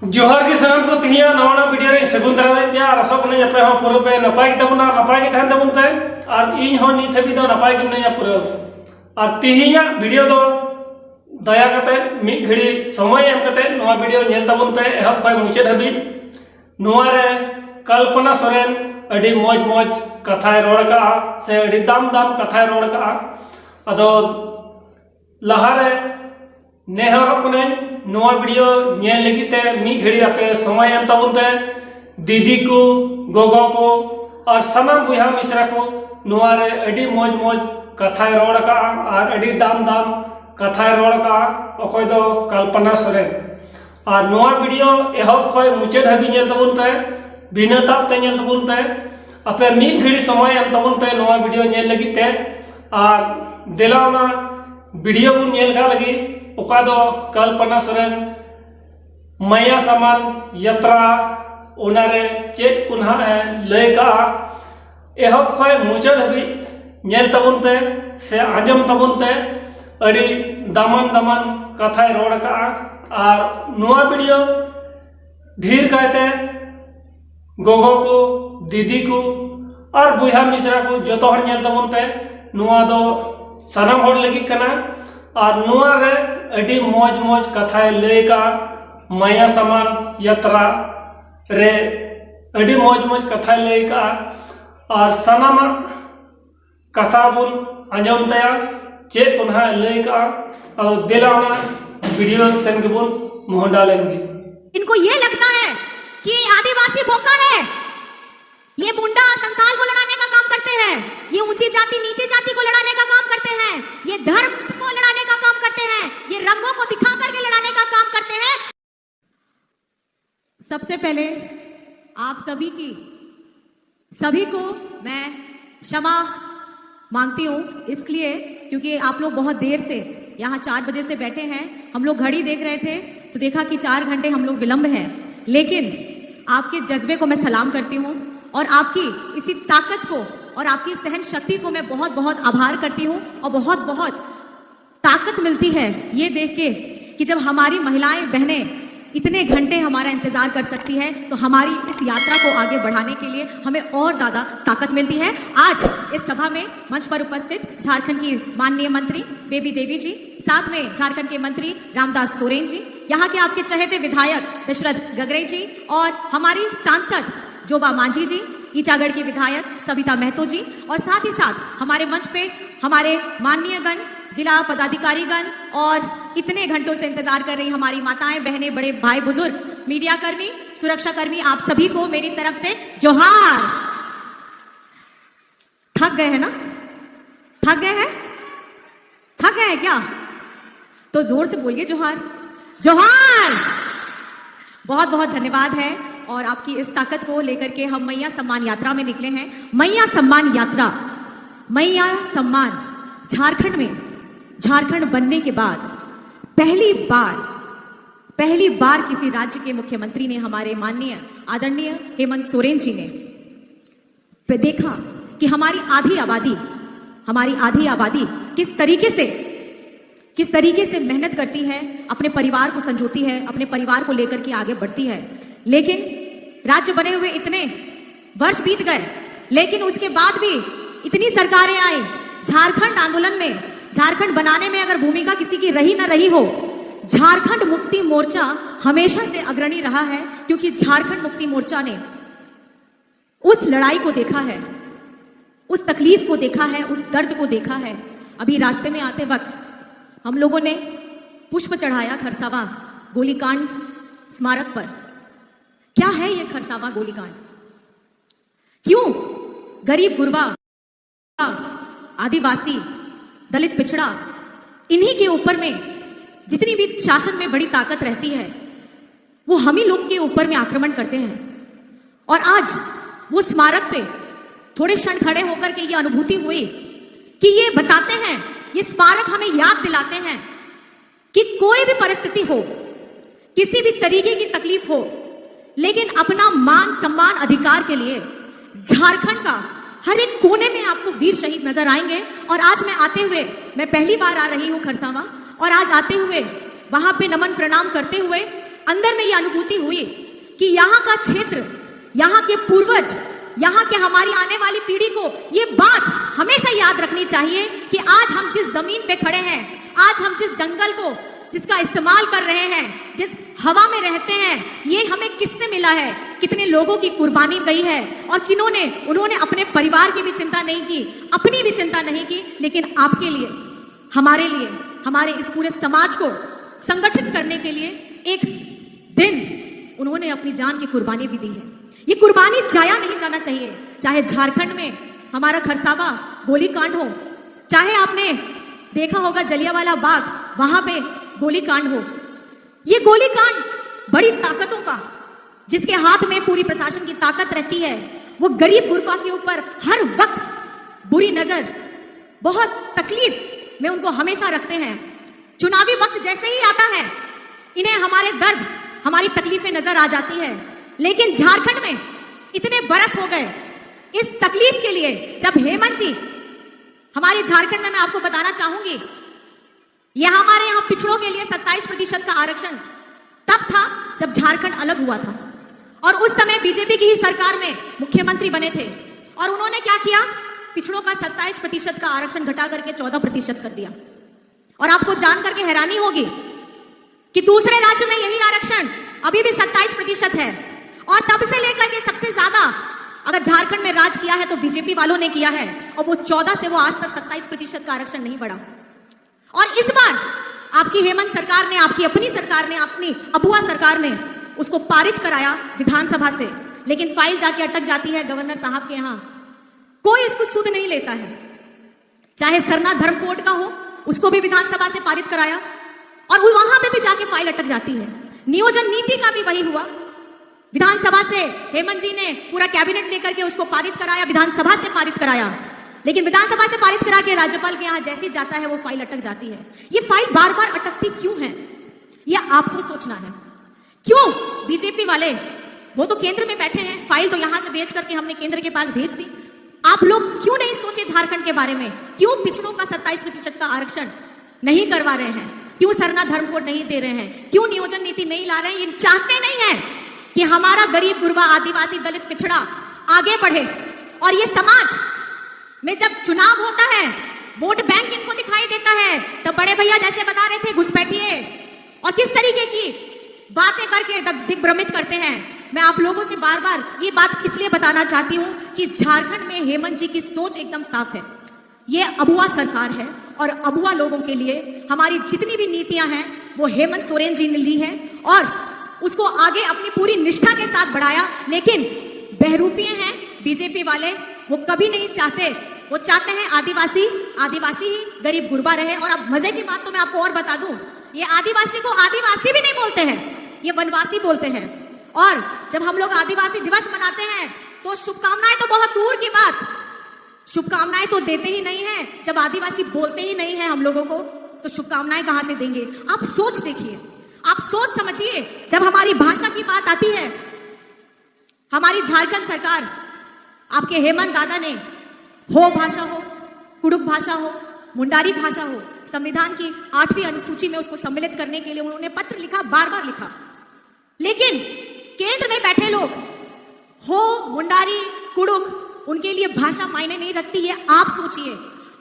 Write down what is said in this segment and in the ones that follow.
जोहार की सनम को तिहिया नवा वीडियो रे सगुन दारावे पे आसो कने अपे हो पुरो पे नपाय तबना नपाय के थान तबन पे और इन हो नी थबी दो नपाय के नया पुरो और तिहिया वीडियो दो दया कते मि घड़ी समय एम कते नवा वीडियो नेल तबन पे एहब खय मुचाद हबी नवा रे कल्पना सोरेन अडी मौज मौज कथाय रोड का से अडी दाम दाम कथाय रोड का अदो लहारे नेहर कने नवा वीडियो नेल लगिते मी घड़ी आपे समय एम तबन पे दीदी को गोगो को और सनाम बुहा मिश्रा को नवा रे अडी मौज मौज कथाय रोड का और अडी दाम दाम कथाय रोड का अखय दो कल्पना सोरेन और नवा वीडियो एहब खय मुचाद हबी नेल तबन पे बिना ताप ते नेल तबन पे आपे मी घड़ी समय एम तबन पे नवा वीडियो नेल लगिते और देलावना वीडियो बन नेल का लगी ओका दो कल्पना सोरेन मैया समान यात्रा ओनारे चेक कुन्हा लय का एहब खय मुचाद हबी नेल तबन पे से आंजम तबन पे अड़ी दामन दामन कथाय रोड का और नवा वीडियो ढेर कहते गोगो को दीदी को और बुहा मिश्रा को जो हर नेल तबन पे नवा दो सनम हर लगी कना और नवा रे अडी मौज मौज कथाय लय का माया समान यात्रा रे अडी मौज मौज कथाय लय का और सनाम कथा बुन आंजम तया चे पुनः लय का और दिलाना वीडियो सेन के बुन मोह डालेंगे। इनको ये लगता है कि आदिवासी भोका है, ये मुंडा संथाल को लड़ाने का काम करते हैं, ये ऊंची जाति नीची जाति को लड़ाने का काम करते हैं, ये धर्म को लड़ाने का काम करते हैं, ये रंगों को दिखा करके लड़ाने का काम करते हैं। सबसे पहले आप सभी को मैं क्षमा मांगती हूँ, इसलिए क्योंकि आप लोग बहुत देर से यहाँ 4 बजे से बैठे हैं। हम लोग घड़ी देख रहे थे तो देखा कि 4 घंटे हम लोग विलंब है, लेकिन आपके जज्बे को मैं सलाम करती हूँ और आपकी इसी ताकत को और आपकी सहन शक्ति को मैं बहुत बहुत आभार करती हूँ और बहुत बहुत ताकत मिलती है ये देख के कि जब हमारी महिलाएं बहनें इतने घंटे हमारा इंतजार कर सकती है तो हमारी इस यात्रा को आगे बढ़ाने के लिए हमें और ज्यादा ताकत मिलती है। आज इस सभा में मंच पर उपस्थित झारखंड की माननीय मंत्री बेबी देवी जी, साथ में झारखंड के मंत्री रामदास सोरेन जी, यहाँ के आपके चहेते विधायक दशरथ गगरे जी और हमारी सांसद जोबा मांझी जी, ईचागढ़ की विधायक सविता महतो जी और साथ ही साथ हमारे मंच पे हमारे माननीय गण, जिला पदाधिकारीगण और इतने घंटों से इंतजार कर रही हमारी माताएं बहनें, बड़े भाई बुजुर्ग, मीडिया कर्मी, सुरक्षा कर्मी, आप सभी को मेरी तरफ से जोहार। थक गए हैं ना? थक गए हैं? थक गए हैं क्या? तो जोर से बोलिए जोहार, जोहार। बहुत बहुत धन्यवाद है और आपकी इस ताकत को लेकर के हम मैया सम्मान यात्रा में निकले हैं। मैया सम्मान यात्रा, मैया सम्मान झारखंड में, झारखंड बनने के बाद पहली बार किसी राज्य के मुख्यमंत्री ने, हमारे माननीय आदरणीय हेमंत सोरेन जी ने देखा कि हमारी आधी आबादी किस तरीके से मेहनत करती है, अपने परिवार को संजोती है, अपने परिवार को लेकर के आगे बढ़ती है। लेकिन राज्य बने हुए इतने वर्ष बीत गए, लेकिन उसके बाद भी इतनी सरकारें आई, झारखंड आंदोलन में, झारखंड बनाने में अगर भूमिका किसी की रही ना रही हो, झारखंड मुक्ति मोर्चा हमेशा से अग्रणी रहा है, क्योंकि झारखंड मुक्ति मोर्चा ने उस लड़ाई को देखा है, उस तकलीफ को देखा है, उस दर्द को देखा है। अभी रास्ते में आते वक्त हम लोगों ने पुष्प चढ़ाया खरसावा गोलीकांड स्मारक पर। क्या है ये खरसावा गोलीकांड? क्यों गरीब गुरबा, आदिवासी, दलित, पिछड़ा, इन्हीं के ऊपर में जितनी भी शासन में बड़ी ताकत रहती है वो हम ही लोग के ऊपर में आक्रमण करते हैं। और आज वो स्मारक पे थोड़े क्षण खड़े होकर के ये अनुभूति हुई कि ये बताते हैं, ये स्मारक हमें याद दिलाते हैं कि कोई भी परिस्थिति हो, किसी भी तरीके की तकलीफ हो, लेकिन अपना मान सम्मान अधिकार के लिए झारखंड का हर एक कोने में आपको वीर शहीद नजर आएंगे। और आज मैं पहली बार आ रही हूं खरसावा, और आज आते हुए वहां पे नमन प्रणाम करते हुए अंदर में ये अनुभूति हुई कि यहाँ का क्षेत्र, यहाँ के पूर्वज, यहाँ के हमारी आने वाली पीढ़ी को ये बात हमेशा याद रखनी चाहिए कि आज हम जिस जमीन पे खड़े हैं, आज हम जिस जंगल को जिसका इस्तेमाल कर रहे हैं, जिस हवा में रहते हैं, ये हमें किससे मिला है, कितने लोगों की कुर्बानी गई है और उन्होंने अपने परिवार की भी चिंता नहीं की, अपनी भी चिंता नहीं की, लेकिन आपके लिए, हमारे इस पूरे समाज को संगठित करने के लिए एक दिन उन्होंने अपनी जान की कुर्बानी भी दी है। ये कुर्बानी जाया नहीं जाना चाहिए। चाहे झारखंड में हमारा खरसावा गोलीकांड हो, चाहे आपने देखा होगा जलियांवाला बाग, वहां पे गोलीकांड हो, ये गोलीकांड बड़ी ताकतों का, जिसके हाथ में पूरी प्रशासन की ताकत रहती है, वो गरीब गुरबा के ऊपर हर वक्त बुरी नजर, बहुत तकलीफ में उनको हमेशा रखते हैं। चुनावी वक्त जैसे ही आता है, इन्हें हमारे दर्द, हमारी तकलीफें नजर आ जाती है। लेकिन झारखंड में इतने बरस हो गए इस तकलीफ के लिए, जब हेमंत जी हमारे झारखंड में, मैं आपको बताना चाहूंगी, यह हमारे यहाँ पिछड़ों के लिए 27% का आरक्षण तब था जब झारखंड अलग हुआ था, और उस समय बीजेपी की ही सरकार में मुख्यमंत्री बने थे, और उन्होंने क्या किया, पिछड़ों का 27% का आरक्षण घटा करके 14% कर दिया। और आपको जान करके हैरानी होगी कि दूसरे राज्य में यही आरक्षण अभी भी 27% है, और तब से लेकर के सबसे ज्यादा अगर झारखंड में राज किया है तो बीजेपी वालों ने किया है, और वो 14 से वो आज तक 27% का आरक्षण नहीं बढ़ा। और इस बार आपकी हेमंत सरकार ने, आपकी अपनी सरकार ने, अपनी अबुआ सरकार ने उसको पारित कराया विधानसभा से, लेकिन फाइल जाके अटक जाती है गवर्नर साहब के यहाँ, कोई इसको सुध नहीं लेता है। चाहे सरना धर्म कोड का हो, उसको भी विधानसभा से पारित कराया, और वहां पे भी जाके फाइल अटक जाती है। नियोजन नीति का भी वही हुआ, विधानसभा से हेमंत जी ने पूरा कैबिनेट लेकर के उसको पारित कराया, विधानसभा से पारित कराया, लेकिन विधानसभा से पारित करा के राज्यपाल के यहाँ जैसे जाता है वो फाइल अटक जाती है। ये फाइल बार बार अटकती क्यों है, ये आपको सोचना है। क्यों बीजेपी वाले, वो तो केंद्र में बैठे हैं, फाइल तो यहां से भेज करके हमने केंद्र के पास भेज दी, आप लोग क्यों नहीं सोचे झारखंड के बारे में? क्यों पिछड़ों का 27% का आरक्षण नहीं करवा रहे हैं? क्यों सरना धर्म कोड नहीं दे रहे हैं? क्यों नियोजन नीति नहीं ला रहे हैं? ये चाहते नहीं है कि हमारा गरीब गुरबा, आदिवासी, दलित, पिछड़ा आगे बढ़े। और ये समाज में जब चुनाव होता है, वोट बैंक इनको दिखाई देता है, तो बड़े भैया जैसे बता रहे थे घुसपैठिए और किस तरीके की बातें करके दिग्भ्रमित करते हैं। मैं आप लोगों से बार बार ये बात इसलिए बताना चाहती हूं कि झारखंड में हेमंत जी की सोच एकदम साफ है। ये अबुआ सरकार है, और अबुआ लोगों के लिए हमारी जितनी भी नीतियां हैं वो हेमंत सोरेन जी ने ली है, और उसको आगे अपनी पूरी निष्ठा के साथ बढ़ाया। लेकिन बहरूपीय हैं बीजेपी वाले, वो कभी नहीं चाहते, वो चाहते हैं आदिवासी ही गरीब गुरबा रहे। और अब मजे की बात तो मैं आपको और बता दूं, ये आदिवासी को आदिवासी भी नहीं बोलते हैं, ये वनवासी बोलते हैं। और जब हम लोग आदिवासी दिवस मनाते हैं तो शुभकामनाएं तो बहुत दूर की बात, शुभकामनाएं तो देते ही नहीं है। जब आदिवासी बोलते ही नहीं है हम लोगों को, तो शुभकामनाएं कहां से देंगे? आप सोच देखिए, आप सोच समझिए। जब हमारी भाषा की बात आती है, हमारी झारखंड सरकार, आपके हेमंत दादा ने हो भाषा हो, कुडुख भाषा हो, मुंडारी भाषा हो, संविधान की 8वीं अनुसूची में उसको सम्मिलित करने के लिए उन्होंने पत्र लिखा, बार बार लिखा। लेकिन केंद्र में बैठे लोग हो, मुंडारी, कुडुख, उनके लिए भाषा मायने नहीं रखती है। आप सोचिए,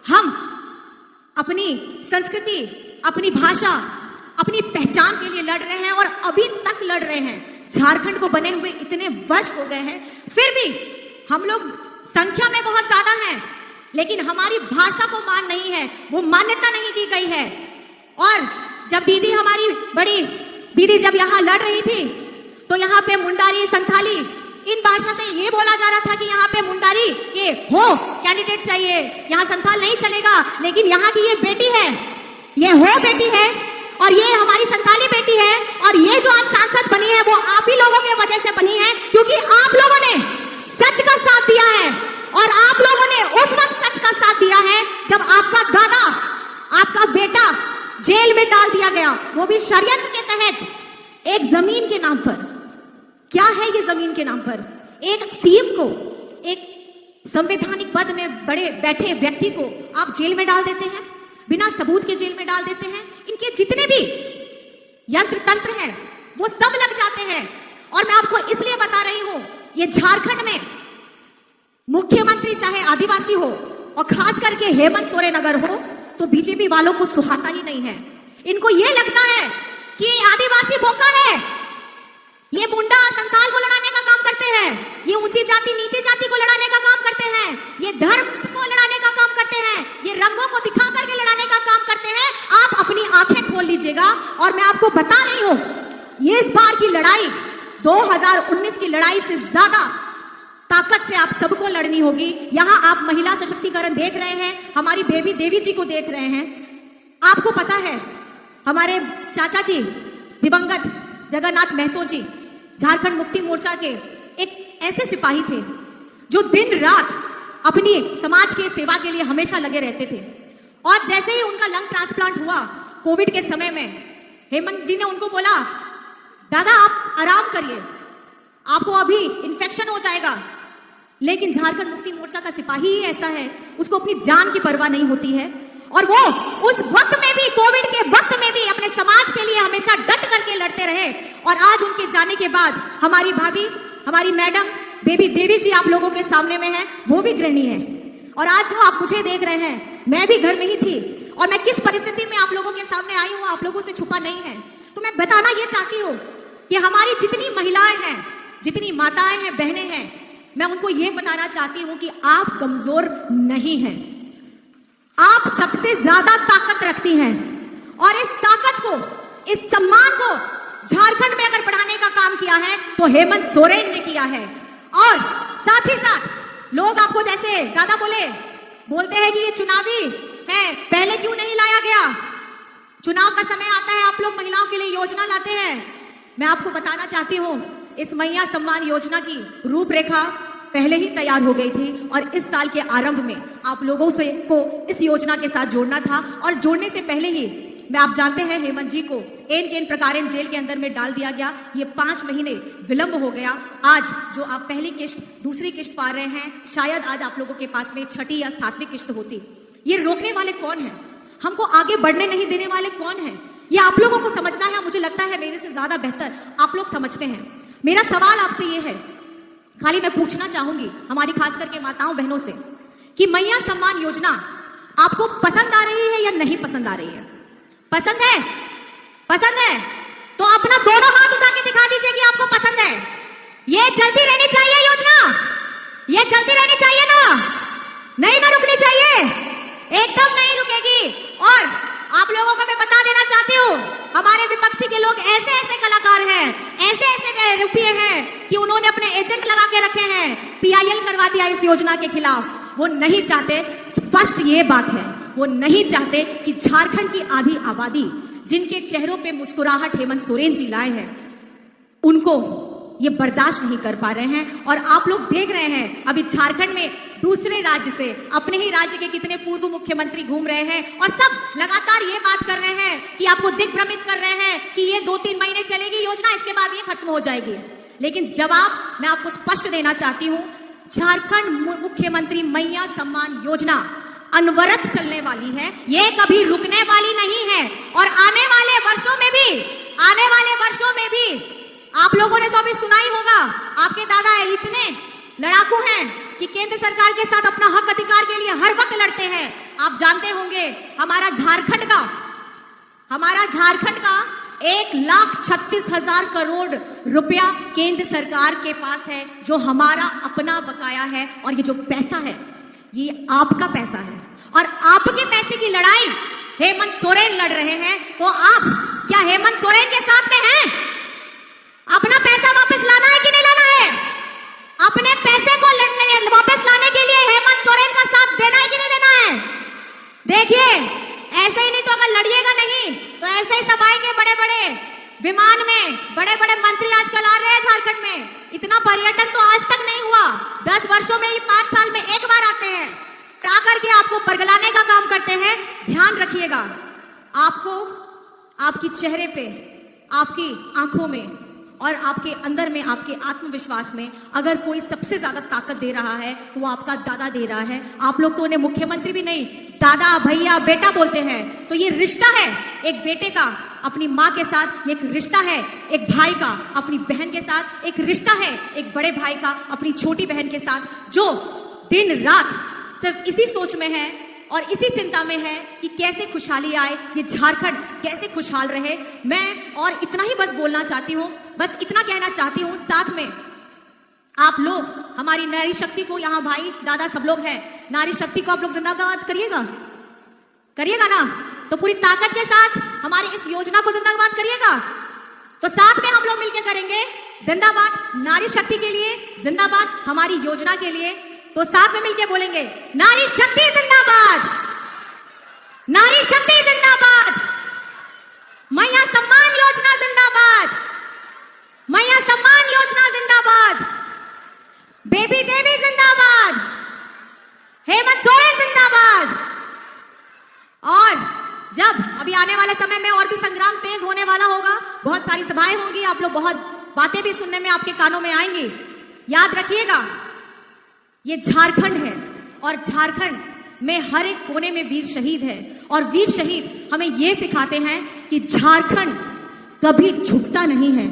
हम अपनी संस्कृति, अपनी भाषा, अपनी पहचान के लिए लड़ रहे हैं, और अभी तक लड़ रहे हैं। झारखंड को बने हुए इतने वर्ष हो गए हैं, फिर भी हम लोग संख्या में बहुत ज्यादा हैं, लेकिन हमारी भाषा को मान नहीं है, वो मान्यता नहीं दी गई है। और जब दीदी, हमारी बड़ी दीदी जब यहाँ लड़ रही थी, तो यहाँ पे मुंडारी, संथाली, इन भाषा से ये बोला जा रहा था कि यहाँ पे मुंडारी, ये हो कैंडिडेट चाहिए, यहाँ संथाल नहीं चलेगा। लेकिन यहाँ की ये बेटी है, ये हो बेटी है, और ये हमारी संथाली बेटी है, और ये जो आज सांसद बनी है वो आप ही लोगों के वजह से बनी है, क्योंकि आप लोगों ने सच का साथ दिया है। और आप लोगों ने उस वक्त सच का साथ दिया है जब आपका दादा, आपका बेटा जेल में डाल दिया गया, वो भी षड्यंत्र के तहत, एक जमीन के नाम पर। क्या है ये जमीन के नाम पर? एक सीएम को, एक संवैधानिक पद में बड़े बैठे व्यक्ति को आप जेल में डाल देते हैं, बिना सबूत के जेल में डाल देते हैं। इनके जितने भी यंत्र तंत्र हैं वो सब लग जाते हैं। और मैं आपको इसलिए बता रही हूं, ये झारखंड में मुख्यमंत्री चाहे आदिवासी हो और खास करके हेमंत सोरेन अगर हो तो बीजेपी वालों को सुहाता ही नहीं है। इनको ये लगता है कि आदिवासी भोका है, ये मुंडा संथाल को लड़ाने का काम करते हैं, ये ऊंची जाति नीची जाति को लड़ाने का काम करते हैं, ये धर्म को लड़ाने का काम करते हैं, ये रंगों को दिखा करके लड़ाने का काम करते हैं। आप अपनी आंखें खोल लीजिएगा और मैं आपको बता रही हूं, ये इस बार की लड़ाई 2019 की लड़ाई से ज्यादा ताकत से आप सबको लड़नी होगी। यहां आप महिला सशक्तिकरण देख रहे हैं, हमारी बेबी देवी जी को देख रहे हैं। आपको पता है हमारे चाचा जी दिवंगत जगन्नाथ महतो जी झारखंड मुक्ति मोर्चा के एक ऐसे सिपाही थे जो दिन रात अपनी समाज के सेवा के लिए हमेशा लगे रहते थे। और जैसे ही उनका लंग ट्रांसप्लांट हुआ कोविड के समय में, हेमंत जी ने उनको बोला, दादा आप आराम करिए, आपको अभी इन्फेक्शन हो जाएगा। लेकिन झारखंड मुक्ति मोर्चा का सिपाही ही ऐसा है, उसको अपनी जान की परवाह नहीं होती है। और वो उस वक्त में भी, कोविड के वक्त में भी अपने समाज के लिए हमेशा डट करके लड़ते रहे। और आज उनके जाने के बाद हमारी भाभी, हमारी मैडम बेबी देवी जी आप लोगों के सामने में है, वो भी गृहिणी है। और आज जो आप मुझे देख रहे हैं, मैं भी घर में ही थी और मैं किस परिस्थिति में आप लोगों के सामने आई हूं, आप लोगों से छुपा नहीं है। तो मैं बताना ये चाहती हूँ कि हमारी जितनी महिलाएं हैं, जितनी माताएं हैं, बहनें हैं, मैं उनको ये बताना चाहती हूं कि आप कमजोर नहीं हैं, आप सबसे ज्यादा ताकत रखती हैं। और इस ताकत को, इस सम्मान को झारखंड में अगर बढ़ाने का काम किया है तो हेमंत सोरेन ने किया है। और साथ ही साथ लोग आपको जैसे दादा बोलते हैं कि ये चुनावी है, पहले क्यों नहीं लाया गया? चुनाव का समय आता है, आप लोग महिलाओं के लिए योजना लाते हैं। मैं आपको बताना चाहती हूं, इस मैया सम्मान योजना की रूपरेखा पहले ही तैयार हो गई थी और इस साल के आरंभ में आप लोगों से को इस योजना के साथ जोड़ना था। और जोड़ने से पहले ही मैं, आप जानते हैं, हेमंत जी को एन केन प्रकारेण जेल के अंदर में डाल दिया गया। ये 5 महीने विलंब हो गया। आज जो आप पहली किश्त, दूसरी किश्त पा रहे हैं, शायद आज आप लोगों के पास में 6ठी या 7वीं किश्त होती। ये रोकने वाले कौन है? हमको आगे बढ़ने नहीं देने वाले कौन है? ये आप लोगों को समझना है। मुझे लगता है मेरे से ज्यादा बेहतर आप लोग समझते हैं। मेरा सवाल आपसे ये है, खाली मैं पूछना चाहूंगी हमारी खास करके माताओं बहनों से, कि मैया सम्मान योजना आपको पसंद आ रही है या नहीं पसंद आ रही है? पसंद है? पसंद है तो अपना दोनों हाथ उठा के दिखा दीजिए कि आपको पसंद है। ये चलती रहनी चाहिए योजना, ये चलती रहनी चाहिए ना, नहीं ना रुकनी चाहिए, एकदम नहीं रुकेगी। और आप लोगों को मैं बता देना चाहती हूँ, हमारे विपक्षी के लोग ऐसे ऐसे कलाकार हैं, ऐसे ऐसे रुपये हैं कि उन्होंने अपने एजेंट लगा के रखे हैं, PIL करवा दिया इस योजना के खिलाफ। वो नहीं चाहते, स्पष्ट ये बात है, वो नहीं चाहते कि झारखंड की आधी आबादी, जिनके चेहरों पे मुस्कुराहट हेमंत सोरेन जी लाए हैं, उनको ये बर्दाश्त नहीं कर पा रहे हैं। और आप लोग देख रहे हैं अभी झारखंड में दूसरे राज्य से, अपने ही राज्य के कितने पूर्व मुख्यमंत्री घूम रहे हैं और सब लगातार ये बात कर रहे हैं कि आपको दिग्भ्रमित कर रहे हैं कि ये 2-3 महीने चलेगी योजना, इसके बाद ये खत्म हो जाएगी। लेकिन जवाब मैं आपको स्पष्ट देना चाहती हूं, झारखंड मुख्यमंत्री मैया सम्मान योजना अनवरत चलने वाली है, ये कभी रुकने वाली नहीं है। और आने वाले वर्षों में भी आप लोगों ने तो अभी सुना ही होगा, आपके दादा इतने लड़ाकू हैं कि केंद्र सरकार के साथ अपना हक अधिकार के लिए हर वक्त लड़ते हैं। आप जानते होंगे हमारा झारखंड का 1,36,000 करोड़ रुपया केंद्र सरकार के पास है, जो हमारा अपना बकाया है। और ये जो पैसा है ये आपका पैसा है और आपके पैसे की लड़ाई हेमंत सोरेन लड़ रहे हैं। तो आप क्या हेमंत सोरेन के साथ में हैं? अपना पैसा वापस लाना है कि नहीं लाना है? अपने पैसे को वापस लाने के लिए हेमंत सोरेन का साथ देना है कि नहीं देना है? देखिए, ऐसे ही नहीं तो अगर लड़िएगा नहीं तो ऐसे ही सब आएंगे बड़े बड़े विमान में, बड़े बड़े मंत्री आजकल आ रहे हैं झारखंड में। इतना पर्यटन तो आज तक नहीं हुआ, 10 वर्षों में, 5 साल में एक बार आते हैं, आकर के आपको परगलाने का काम करते हैं। ध्यान रखिएगा, आपको आपकी चेहरे पे, आपकी आंखों में और आपके अंदर में, आपके आत्मविश्वास में अगर कोई सबसे ज्यादा ताकत दे रहा है तो वो आपका दादा दे रहा है। आप लोग तो उन्हें मुख्यमंत्री भी नहीं, दादा, भैया, बेटा बोलते हैं। तो ये रिश्ता है एक बेटे का अपनी माँ के साथ, एक रिश्ता है एक भाई का अपनी बहन के साथ, एक रिश्ता है एक बड़े भाई का अपनी छोटी बहन के साथ, जो दिन रात सिर्फ इसी सोच में है और इसी चिंता में है कि कैसे खुशहाली आए, ये झारखंड कैसे खुशहाल रहे। मैं और इतना ही बस बोलना चाहती हूँ, बस इतना कहना चाहती हूँ। साथ में आप लोग हमारी नारी शक्ति को, यहाँ भाई दादा सब लोग हैं, नारी शक्ति को आप लोग जिंदाबाद करिएगा, करिएगा ना? तो पूरी ताकत के साथ हमारी इस योजना को जिंदाबाद करिएगा। तो साथ में हम लोग मिलकर करेंगे जिंदाबाद नारी शक्ति के लिए, जिंदाबाद हमारी योजना के लिए। तो साथ में मिलकर बोलेंगे नारी शक्ति जिंदाबाद, नारी शक्ति जिंदाबाद, मैया सम्मान योजना जिंदाबाद, मैया सम्मान योजना जिंदाबाद, बेबी देवी जिंदाबाद, हेमंत सोरेन जिंदाबाद। और जब अभी आने वाले समय में और भी संग्राम तेज होने वाला होगा, बहुत सारी सभाएं होंगी, आप लोग बहुत बातें भी सुनने में आपके कानों में आएंगी। याद रखिएगा ये झारखंड है और झारखंड में हर एक कोने में वीर शहीद है, और वीर शहीद हमें ये सिखाते हैं कि झारखंड कभी झुकता नहीं है,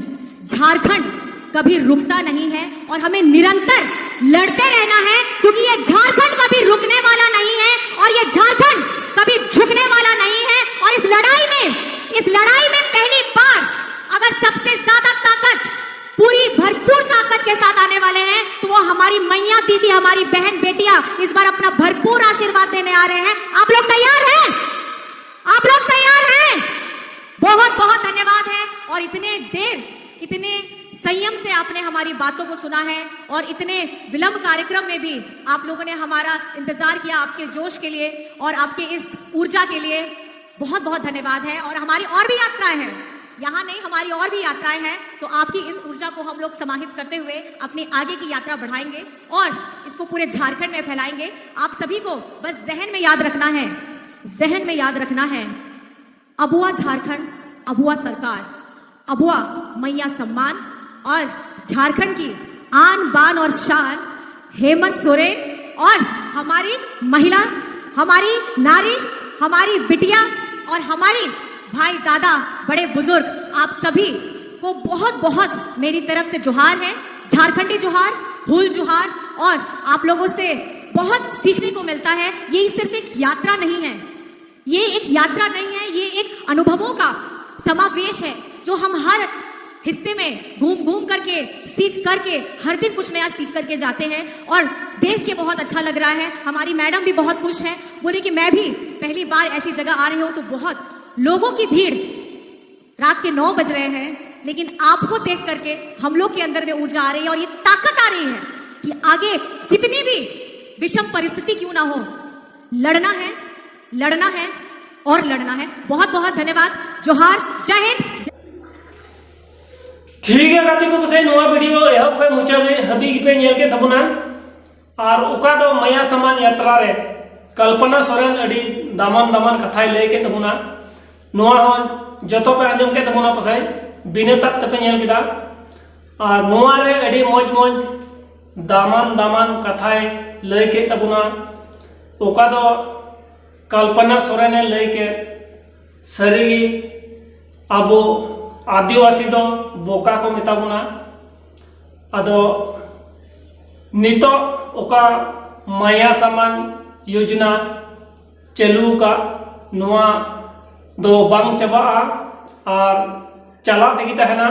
झारखंड कभी रुकता नहीं है, और हमें निरंतर लड़ते रहना है, क्योंकि ये झारखंड कभी रुकने वाला नहीं है और ये झारखंड कभी झुकने वाला नहीं है। और इस लड़ाई में पहली बार अगर सबसे ज्यादा ताकत, पूरी भरपूर ताकत के साथ आने वाले हैं तो वो हमारी मैया दीदी, हमारी बहन बेटियां इस बार अपना भरपूर आशीर्वाद देने आ रहे हैं। आप लोग तैयार हैं? आप लोग तैयार हैं? बहुत बहुत धन्यवाद है। और इतने देर, इतने संयम से आपने हमारी बातों को सुना है, और इतने विलंब कार्यक्रम में भी आप लोगों ने हमारा इंतजार किया, आपके जोश के लिए और आपके इस ऊर्जा के लिए बहुत बहुत धन्यवाद है। और हमारी और भी यात्राएं हैं, यहाँ नहीं, हमारी और भी यात्राएं हैं। तो आपकी इस ऊर्जा को हम लोग समाहित करते हुए अपनी आगे की यात्रा बढ़ाएंगे और इसको पूरे झारखंड में फैलाएंगे। आप सभी को बस जहन में याद रखना है, जहन में याद रखना है, अबुआ झारखंड, अबुआ सरकार, अबुआ मैया सम्मान, और झारखंड की आन बान और शान हेमंत सोरेन, और हमारी महिला, हमारी नारी, हमारी बिटिया और हमारी भाई, दादा, बड़े बुजुर्ग, आप सभी को बहुत बहुत मेरी तरफ से जोहार है, झारखंडी जोहार, हुल जोहार। और आप लोगों से बहुत सीखने को मिलता है। ये सिर्फ एक यात्रा नहीं है, ये एक यात्रा नहीं है, ये एक अनुभवों का समावेश है, जो हम हर हिस्से में घूम घूम करके, सीख करके, हर दिन कुछ नया सीख करके जाते हैं। और देख के बहुत अच्छा लग रहा है। हमारी मैडम भी बहुत खुश हैं, बोले कि मैं भी पहली बार ऐसी जगह आ रही हूँ तो बहुत लोगों की भीड़, रात के 9 बज रहे हैं, लेकिन आपको देख करके हम लोग के अंदर में ऊर्जा आ रही है और ये ताकत आ रही है कि आगे जितनी भी विषम परिस्थिति क्यों ना हो, लड़ना है, लड़ना है और लड़ना है। बहुत बहुत धन्यवाद। जोहार, जय हिंद। ठीक है गाती को बसे नोआ वीडियो एहब खय मुचाद हबी पे नेल के तबुना और उका दो मैया समान यात्रा रे कल्पना सोरेन अडी दामन दामन कथाय ले के तबुना नोआ हो जतो पे आंजम के तबुना पसाय बिने तक तपे नेल किदा और नोआ रे अडी मौज मौज दामन दामन कथाय ले के तबुना उका दो कल्पना सोरेन ले के सरी अबो आदिवासी दो बोका को मेताबुना अदो नितो ओका माया समान योजना चलू का नुआ दो बांग चबा और चला तेगी तहना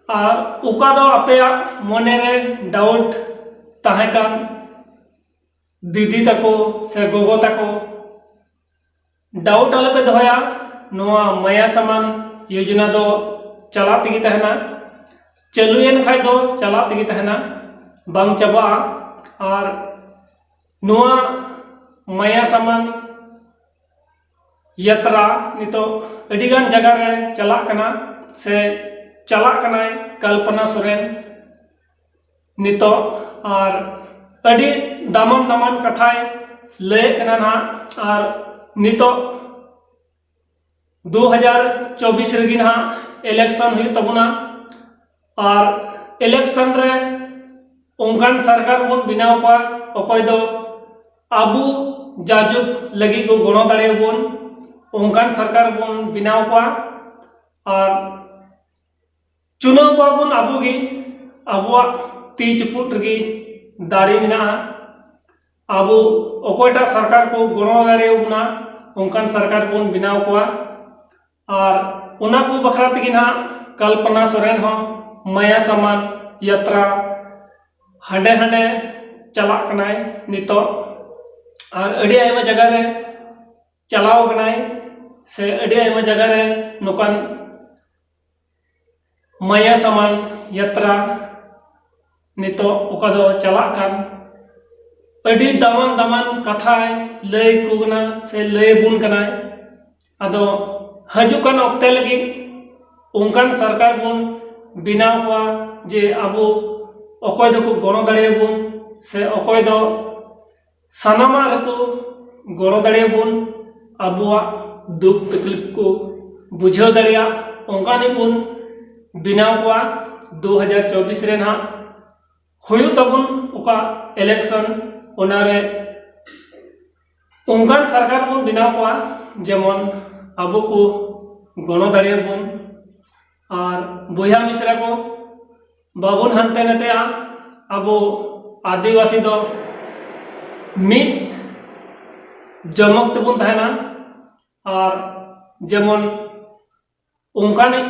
और उका दो अपे मने रे डाउट तहकान दीदी तको से गोगो तको डाउट आले पे दोया नुआ माया समान योजना दो चला तेगी तहना चलुयन खाय दो चला तेगी तहना बांग चबा और नुआ माया समान यात्रा नितो अडिगान जगह रे चला कना से चला कना कल्पना सोरेन नितो और अडी दामन दामन कथाय ले कना ना और नितो 2024 रेगी ना इलेक्शन हुई तबुना और इलेक्शन रे उनकान सरकार बन बनाव को अकय दो आबू जाजुक लगी को गणो दाड़े बन उनकान सरकार बन बनाव को और चुनाव को बन आबू गी आबुआ ती चुपुट रगी दाड़ी मिना आबू अकयटा सरकार को गणो दाड़े बना उनकान सरकार बन बनाव को और उना को बखरा तगी ना कल्पना सोरेन हो माया समान यात्रा हांडे हांडे चला कनाय नितो और अड़ी आयमा जगह रे चलाव कनाय से अड़ी आयमा जगह रे नोकान माया समान यात्रा नितो ओका दो चला कान अड़ी दामान दामान कथा लय कुगना से लय बुन कनाय अदो हजुकान ऑक्ते लगी उनकान सरकार बन बिनाव को जे आबो अकय दो गणो दाड़े बन से अकय दो सानामा को गणो दाड़े बन आबुआ दुख तकलीफ को बुझाव दाड़िया उनकानी बन बिनाव को 2024 रे ना हुयु तबन ओका इलेक्शन ओनारे उनकान सरकार बन बिनाव को जेमन आबो को गणो दाड़े बन और बोया मिश्रा को बाबुन हानते नते आबो आदिवासी दो मिट जमक तबुन तहना और जेमन उनकाने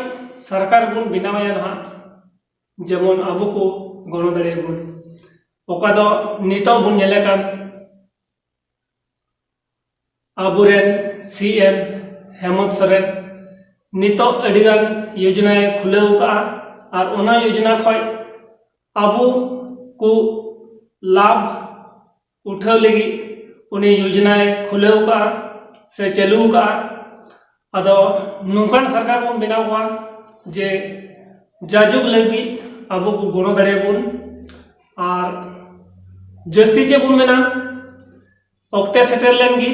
सरकार बन बिनावया ना जेमन आबो को गणो दाड़े बन ओका दो नितो बन नेले कान आबुरेन सीएम हेमंत सोरेन नितो अडिगान योजना खुलेव का और ओना योजना खय आबू को लाभ उठाव लगी उनी योजना खुलेव का से चालू का अदो नौकान सरकार बन बनाव हुआ जे जाजुक लगी आबू को गणो दाड़े बन और जस्ती चे बन मेना ऑक्ते सेटर लेनगी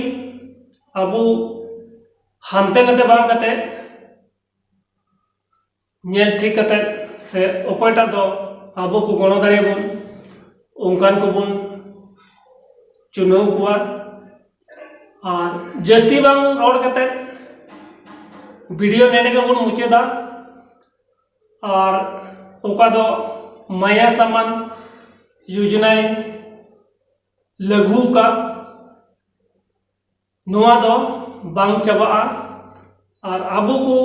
आबू हानते नते बांग कते नेल ठीक कते से अकयटा दो आबो को गणो दाड़े बन उनकान को बन चुनाव हुआ और जस्ती बांग रोड कते वीडियो नेने के बन मुचेदा और ओका दो माया समान योजना लघु का नोआ दो बांग चबा और आबो को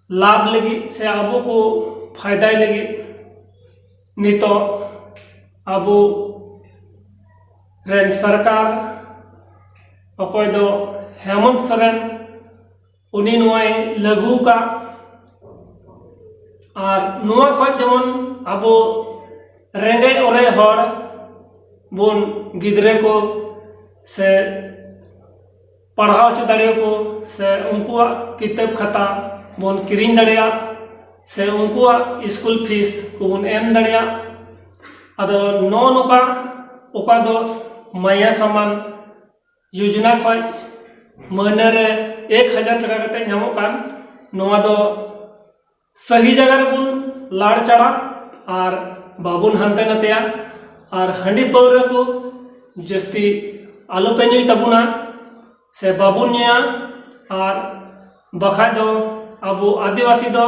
लाभ लगी से आबो को फायदा लगी नितो आबो रेन सरकार अकय दो हेमंत सोरेन उनी नोय लघु का और नोआ खय जेमन आबो रेंगे ओरे हर बन गिद्रे को से पढ़ाव चो दाड़े को से उनकुआ किताब खाता बन किरिंग दाड़िया से उनकुआ स्कूल फीस को बन एम दाड़िया अदो नो नोका ओका दो माया समान योजना खय महीने रे 1000 टका कते नामो कान नोआ दो सही जगह रे बन लाड़ चढ़ा और बाबुन हानते नतेया और हंडी पौरा को जस्ती आलो पे नुई तबुना से बाबुन नुया और बखा दो आबो आदिवासी दो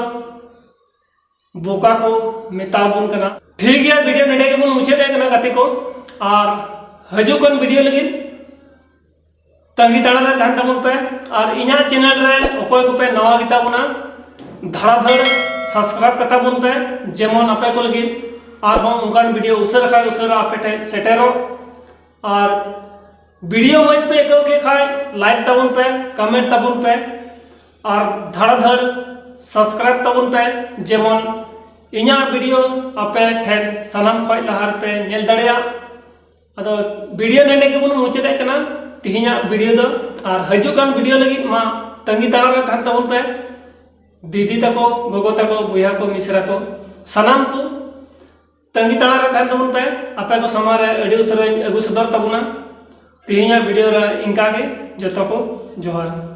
बोका को मेताबुन कना ठीक गया वीडियो नेडे के बन मुछे दे कना गति को और हजुकन वीडियो लगी तंगी ताड़ा रे तहन तबुन पे और इना चैनल रे अकय को पे नवा गिता बुना धड़ाधड़ सब्सक्राइब करता बुन पे जेमन आपे को लगी और हम उनकान वीडियो उसर खाय उसर आपे सेटेरो और वीडियो मज पे एको के खाय लाइक तबुन पे कमेंट तबुन पे और धड़ाधड़ सब्सक्राइब तबुन पे जेमन इना वीडियो आपे ठेन सनाम खय लहार पे नेल दड़िया अदो वीडियो नेडे के बुन मुचेदे कना तिहिना वीडियो दो और हजुकान वीडियो लगी मा तंगी ताड़ा रे तहन तबुन पे दीदी तको गोगो तको बुया को मिश्रा को सनाम को तंगी ताड़ा रे तहन तबुन पे आपे को समारे अडी उसरे अगु सदर तबुना तिहिना वीडियो रे इनका के जतो को जोहार।